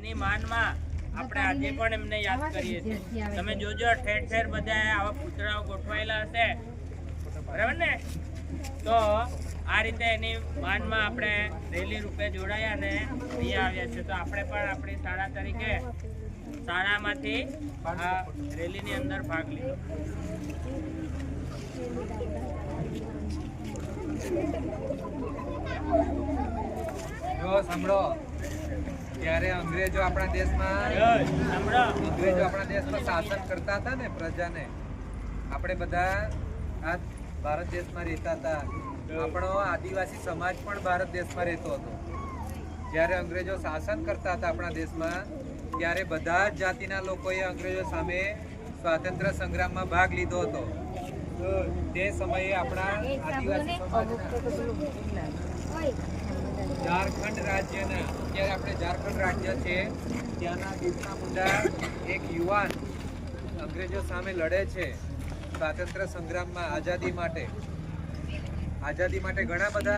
એની માનમાં આપણે આજે પણ એમને યાદ કરીએ છીએ। તમે જોજો ઠેર ઠેર બધા આવા પૂતળાઓ ગોઠવાયેલા હશે, બરાબર ને? તો આ રીતે એની માનમાં આપણે રેલી રૂપે જોડાયા અને અહીંયા આવ્યા છે। તો આપણે પણ આપણી શાળા તરીકે શાળામાંથી આ રેલીની અંદર ભાગ લીધો। જો સાંભળો, ત્યારે અંગ્રેજો આપણા દેશમાં શાસન કરતા હતા ને પ્રજાને, આપણે બધા આ ભારત દેશમાં રહેતા હતા। આપણો આદિવાસી સમાજ પણ ભારત દેશમાં રહેતો હતો। જ્યારે અંગ્રેજો શાસન કરતા હતા આપણા દેશમાં, ત્યારે બધા જ જાતિના લોકોએ અંગ્રેજો સામે સ્વાતંત્ર્ય સંગ્રામમાં ભાગ લીધો હતો। તે સમયે આપણા આદિવાસી સમાજના ઝારખંડ રાજ્યના, અત્યારે આપણે ઝારખંડ રાજ્ય છે, ત્યાંના બિરસા મુંડા એક યુવાન અંગ્રેજો સામે લડે છે સ્વાતંત્ર્ય સંગ્રામમાં, આઝાદી માટે ઘણા બધા